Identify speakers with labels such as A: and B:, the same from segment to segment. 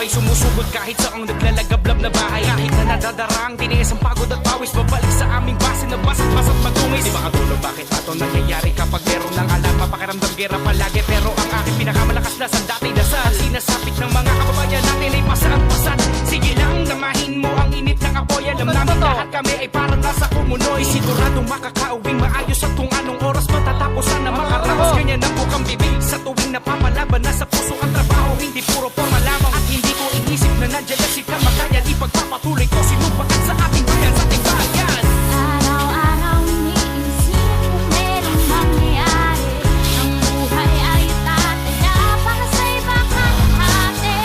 A: Sumusugod kahit sa ang naglalagablab na bahay. Kahit na nadadarang tiniis ang pagod at pawis, babalik sa aming base na basat-basat matungis. Di makatulog bakit ito nangyayari kapag meron ng alarma. Pakiramdam gera palagi, pero ang aking pinakamalakas na sandati dasal. Sinasapit ng mga kababayan natin ay pasaan-pasan. Sige lang, namahin mo ang init ng apoy. Alam namin lahat kami ay parang nasa kumunoy. Siguradong makakauwing maayos at kung anong oras matatapusan na makaraos. Ganyan ang bukang bibig sa tuwing napapalaban. Nasa puso ang trabaho, hindi puro forma lamang. At hindi ko inisip na nandiyan na si kamatayan. Ipagpapatuloy ko sinubakan sa ating bayan, sa ating bayan.
B: Araw-araw iniisip kung merong mangyayari. Ang buhay ay tataya para sa iba kalahati.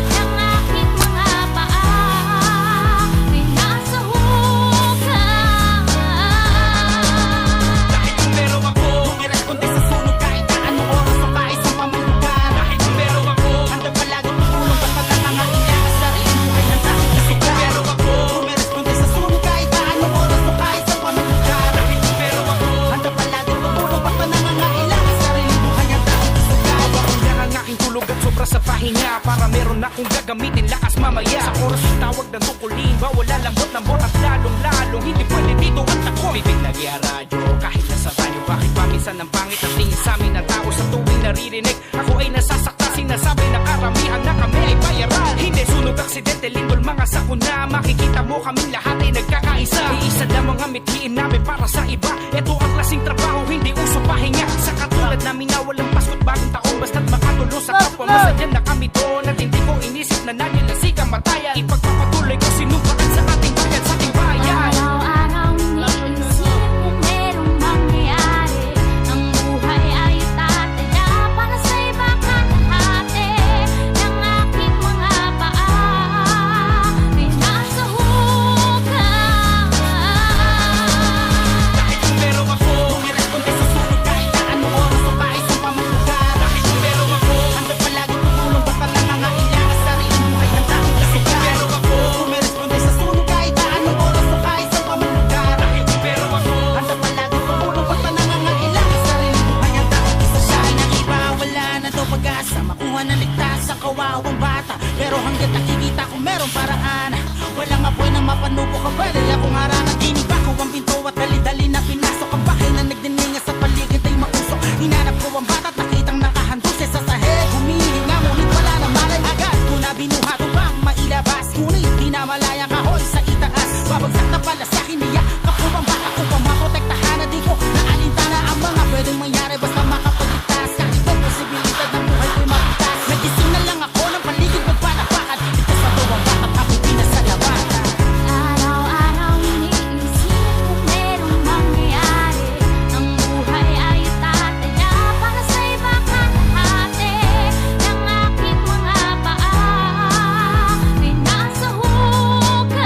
B: Ng aking mga paa ay nasa hukay.
A: Dahil kung meron ako,
C: Responde sa sunog kahit na anong oras o kahit sa pamulugan.
A: dahil kung meron ako,
C: Handa palagi tumulong basta nangangailangan sa sarili buhay ng taong kasugan.
A: meron ako,
C: Responde sa sunog kahit na anong oras o kahit sa pamulugan.
A: dahil kung meron ako.
C: Handa palagi tumulong basta nangangailangan sa sarili buhay ng taong kasugan.
A: Yan ang aking tulog at sobra sa pahinga. Para meron akong gagamitin lakas mamaya. Sa oras ng tawag ng tukulin, bawal lalambot-lambot at lalong-lalong hindi pwede dito ang takot. Bibig lagi ang radyo kahit nasa banyo. Bakit ba minsan ang pangit ang tingin sa amin ng tao sa tuwing naririnig? Ako ay nasasakta, sinasabi na karamihan na kami ay bayaran. Hindi sunog, aksidente, lindol, mga sakuna. Makikita mo kaming lahat ay nagkakaisa. Iisa lamang ang mithiin namin para sa iba. Ito ang klaseng trabaho, hindi uso pahinga. Sa katulad namin na walang paskot bagong taon. Basta't makatulong sa kapwa, masadyan na kami doon. At hindi ko inisip na nangyayari kamatayan. Ipagpapatuloy ko sinubakan sa ating bayan, sa ating bayan.
B: Araw-araw iniisip kung merong mangyayari. Ang buhay ay tataya para sa iba kalahati. Ng aking mga paa ay nasa hukay.
A: Dahil kung meron ako,
C: Responde sa sunog kahit na anong oras o kahit sa pamulugan.
A: dahil kung meron ako,
C: Handa palagi tumulong basta nangangailangan sa sarili buhay ng taong kasugan.
A: meron ako,
C: Responde sa sunog kahit na anong oras o kahit sa pamulugan.
A: dahil kung meron ako.
C: Handa palagi tumulong basta nangangailangan sa sarili buhay ng taong kasugan. Sabi ng iba wala na daw pag-asa makuha na ligtas ang kawawang bata. Pero hanggat nakikita ko meron paraan. Walang apoy na mapanubo ka pwede akong harana. Giniba ko ang pinto at dali-dali na pinasok ang bahay na nagdininga sa paligid ay mausok. Hinanap ko ang bata at nakitang nakahandose sa sahig. Humihinga ngunit wala na malay agad. Kuna binuhat upang mailabas. Ngunit di na malaya kahoy sa itaas. Babagsak na pala sa hiniya. Kapubang bata upang maprotektahan na di ko naalintana ang mga pwedeng mangyari basta makapagligtas. Kahit may posibilidad ng buhay ko'y mapitas. Nagising na lang ako ng paligid magpanapakan. Ligtas na daw ang bata at ako'y pinasalamat.
B: Araw-araw iniisip kung merong mangyayari. Ang buhay ay tataya para sa iba kalahati. Ng aking mga paa ay nasa hukay.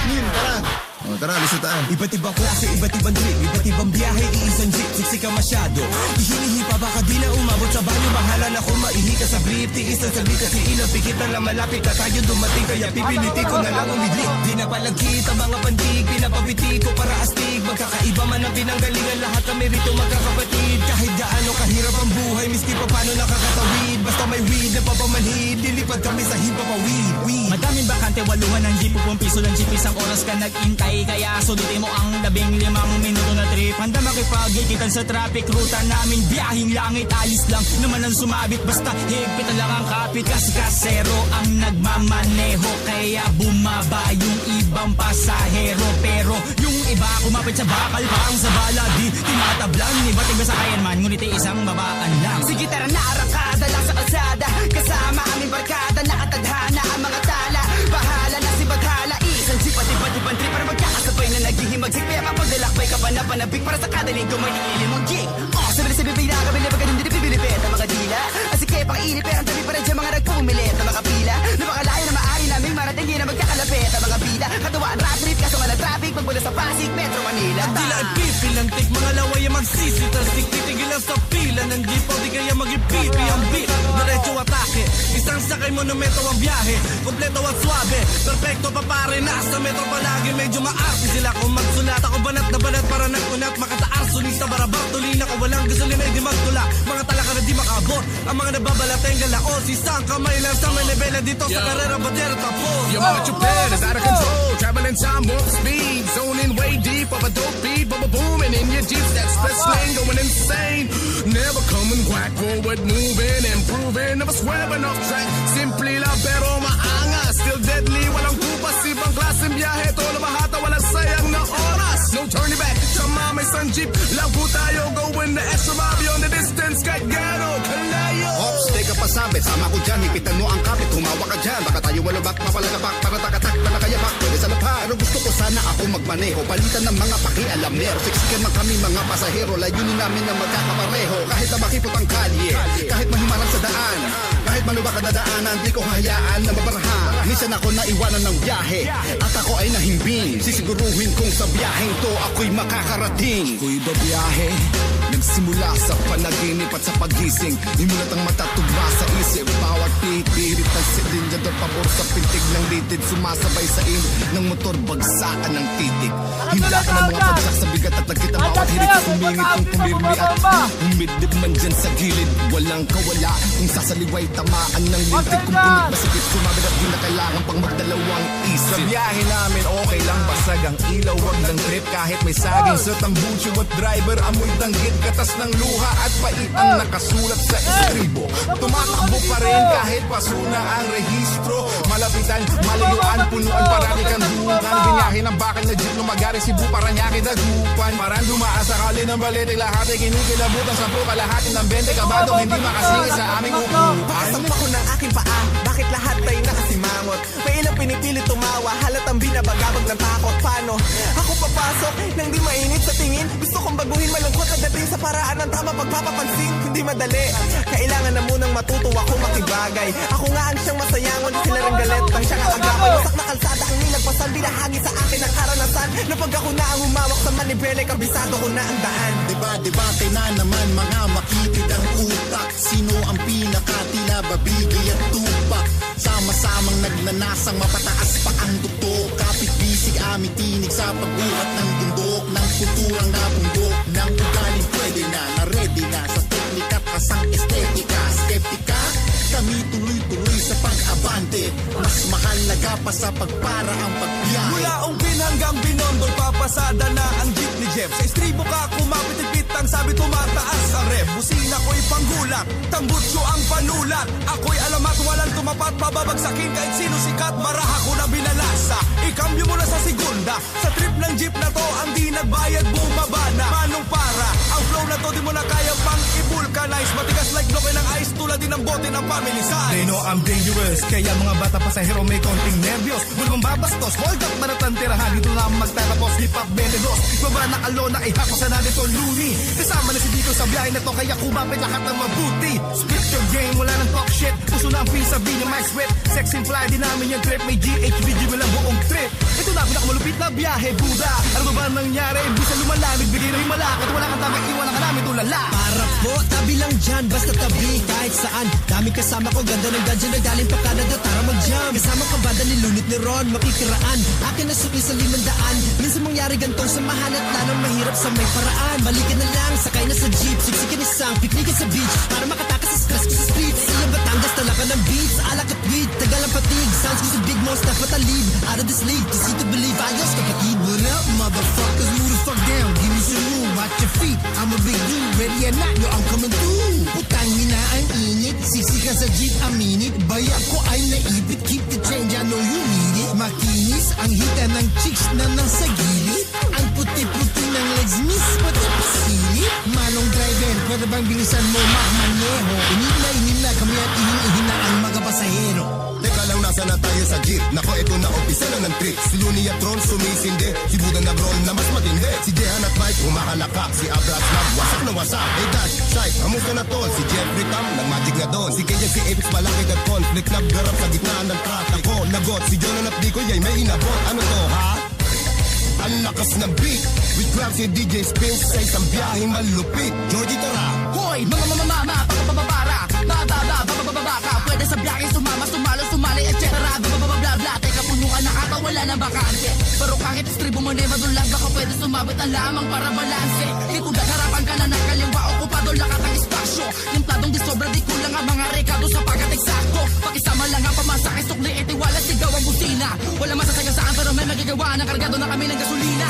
D: Neil, tara. O, tara, lisutaan.
E: Iba't ibang klase, iba't ibang trip, iba't ibang biyahe, iisang jeep, siksik ka masyado. Ihinihipa baka di na umabot sa banyo, bahala na kung maihi ka sa brief, tiis na saglit kasi ilaw, pikit na lang malapit na tayo dumating, kaya pipiliti ko na lang umidlik. Di na palagkit ang mga pantig, pinapabiti ko para astig, magkakaiba man ang pinanggalingan, lahat kami rito magkakapatid. Kahit gaano kahirap ang buhay, miski pa paano nakakatawid, basta may weed na papamanhid, lilipad kami sa himpapawid, weed.
F: Madaming bakante, waluhan ng jeep, 10 piso lang jeep, isang oras ka nag-intay, kaya sulitin mo ang 15 minuto na trip. Handa makipag-ikitan sa traffic, ruta namin, biyahing langit, alis lang naman ang sumabit, basta higpit na lang ang kapit, kasi kasero ang nagmamaneho, kaya bumaba yung ibang pasahero, pero yung iba kumapit sa bakal, parang sa bala, di tinatablan, iba't iba sa kayan man, ngunit ay isang babaan lang.
C: Sige tara na arangkada lang sa kalsada, kasama aming barkada, nakatadhana ang mga tala, bahala na si Badhala, isang jeep at iba't ibang trip para magkakasabay na naghihimagsik, kaya papaglalakbay ka pa na panabik para sa kada linggo may ilimang gig. Sabi bibig na kabili pagka hindi pinipilipit ang mga dila, kasi kaya pang inip pero ang tabi pa rin dyan mga nagpumilit ang mga pila, napakalayo na maaari naming marating na magkakalapit ang mga bida, katawaan rap trip kaso nga na traffic pagmula sa Pasig, Metro Manila.
E: Tila ay pipilantik, mga laway ang magsisitastik, titigilan sa pila ng jeep o di kaya mag-ipipi ang beat. Diretso atake, isang sakay monumento ang biyahe, kompleto at suabe, perfecto pa pare, nasa metro palagi, medyo maarte sila kung magsulat. Ako banat na banat para nag-unat, makataas, sunista, barabar, tulina ko walang gasolina, di magtula, mga talaka na di makabot, ang mga nababalateng galaos, isang kamay lang sa may lebela dito sa karera, batero tapos.
A: Your macho pad is out of control, traveling time warp speed, zoning way deep of a dope beat, bubba booming in your jeeps, that express lane going insane, never coming quack forward, moving, improving, never swerving off track, simply la pero maangas, still deadly, walang kupas, ibang klaseng biyahe, tolo mahata, walang sayang na oras, no turning back, sama may sun jeep, lang po tayo, going the extra mile beyond the distance, kahit gano, kalayo.
G: Ops, teka pa sabit, sama ko dyan, hipitan mo ang kapit, humawa ka dyan, baka tayo walubak, mapalagapak, para takatak, na nakayapak, pwede sa lapa, pero gusto ko sana ako magmaneho, palitan ng mga pakialamero, siksikan man kami mga pasahero, layunin namin na magkakapareho, kahit na makipot ang kalye, kahit mahimarang sa daan, kahit malubak ang dadaanan, di ko hayaan na mabarahan, minsan ako naiwanan ng biyahe, at ako ay nahimbing, sisiguruhin kong sa biyaheng to, ako'y makakarating.
E: Ako'y babiyahe, nagsimula sa panaginip at sa pagising, imulat ang matatugma sa isip, bawat pipirit ng silindador, pabor sa pintig ng litid, sumasabay sa init ng motor, bagsakan ng titig, hindakan ng mga bagsak sa bigat at nagkita bawat hirit, sumingit ang pumirmi at umidip man dyan sa gilid, walang kawala, kung sasaliway tamaan ng lintig, kung punit masikip, sumabit at di na kailangan pang magdalawang isip.
H: Sa biyahe namin okay lang, basag ang ilaw, wag ng trip, kahit may saging sa tambucho at driver, amoy danggit, katas ng luha at pait ang nakasulat sa istribo, tumatakbo pa rin kahit pasuna ang rehistro, malapitan, malayuan, punuan, parati kang dukan, binyahe ng bakal na jeep, lumagari Cebu, Paranaque, Dagupan, parang dumaan sa kali ng balete, lahat ay kinikilabutan sa pro, kalahati ng 20 kabadong hindi makasingit sa aming upuan.
E: Sampa ko ng aking paa, bakit lahat ay nakasimangot? May ilang pinipilit tumawa, halatang binabagabag ng takot. Paano? Ako papasok, nang di mainit sa tingin. Gusto kong baguhin malungkot na dating sa paraan ng tama pagpapapansin. Hindi madali, kailangan na munang matuto ako makibagay. Ako nga ang siyang masayangon, sila rin galit ang siyang aagapay. Wasak na kalsada ang nilagpasan, binahagi sa akin ang karanasan. Na pag ako na ang humawak sa manibele, kabisado ko na ang daan.
G: Debate na naman mga makitid ang utak, sino ang pinakatila, babigay at tupak, sama-samang nagnanasang mapataas pa ang duto, kapit bisig aming tinig sa pagbuhat ng bundok, ng kulturang nabundok, ng ugaling pwede na ready na sa teknika at asang estetika, skeptika, kami tuloy-tuloy sa pag-abante, mas mahalaga pa sa pagpara ang pagbiyahe.
E: Mula Ongpin hanggang Binondol, papasada na ang jeep ni Jeff. Sa istribo ka kumapit-ipit, ang sabi tumataas ang rep. Busina ko'y panggulat, tambutso ang panulat. Ako'y alamat, walang tumapat, pababagsakin kahit sino sikat. Maraha ko na binalasa, ikambyo mo na sa segunda. Sa trip ng jeep na to, ang di nagbayad bumaba na. Manong para, ang flow na to di mo na kaya pang i-vulcanize. Matigas like bloke ng ice, tulad din ng bote ng family size. They know I'm dangerous, kaya mga bata pasahero may konting nervyos. Mula mong babastos, hold up, maratantira
H: tirahan dito lang magtatapos hip hop 22 Baba na kalona ay hapasan na nito luni Kasama na si Dito sa biyahe na to kaya kumapit lahat ng mabuti Split your game wala nang talk shit Puso na ang pisabi niya my sweat Sex and fly din namin yung trip May GHBG mo lang buong trip Ito na pinakamalupit na biyahe Buda Ano ba nangyari? Bisa lumalamig bigay na yung malakot Wala kang tamang iwanan ka namin tulala
E: Para po, tabi lang dyan, basta tabi kahit saan Daming kasama ko, ganda ng gadyo Nagaling pa Canada, tara mag-jam Kasama ka banda ni Lunit ni Ron, makikiraan Akin na suki sa 500 Minsan mangyari gantong samahan at lalong mahirap sa may paraan Balikan na lang, sakay na sa jeep Siksikin isang, piknikin sa beach Para makatakas sa stress ko sa streets Sa Batangas, talakan ng beats Alak at weed, tagal ang patig Sounds ko sa big most, dapat alib Out of this league, to see to believe Ayos kapatid.
G: What up, motherfuckers? Move the fuck down, give me some room. Watch your feet, I'm a big dude. Ready or not, yo, I'm coming through. Putang ina ang init, siksi ka sa jeep, aminit. Bayak ko ay naipit, keep the change, I know you need it. Makinis ang hita ng chicks na nasa gilid. Ang puti-puti ng legs, miss, pati pasilip. Manong driver, pwede bang bilisan mo magmaneho? Inip na, kami at ihin na ang mga pasahero.
H: Teka lang nasa na tayo sa jeep Nako ito na opisya na ng trip Si Looney at Tron sumisindi Si Buda na Bron na mas matindi Si Jehan at Mike humakalakak Si Abra at Snap wasak na wasak Hey Dash, Shite, amusta na tol Si Jeffrey Tam, nag-magic na doon Si Kenyan, si Apex, malaki at conflict Naggarap sa gitna ng track Ako, nagot, si Jonan at Dico Yay, may inabot, ano to ha? Ang lakas ng beat With club si DJ Spins Sa isang biyaheng malupit Georgie tara
C: Hoy, mama, papapabara Babababaka, pwede sa biyahe sumama, sumali, etc. Babababla, teka punuan na ata, wala na bakante Pero kahit istribo mo na madulag, baka pwede sumabit na lamang para balanse Likod at harapan ka na nakaliwa, okupado lakat ang espasyo Yung tadong disobra, di kulang ang mga rekado sa pagkateksako Pakisama lang ang pamasakay, sukli, itiwala, sigaw ang busina Wala masasagasaan pero may magagawa na kargado na kami ng gasolina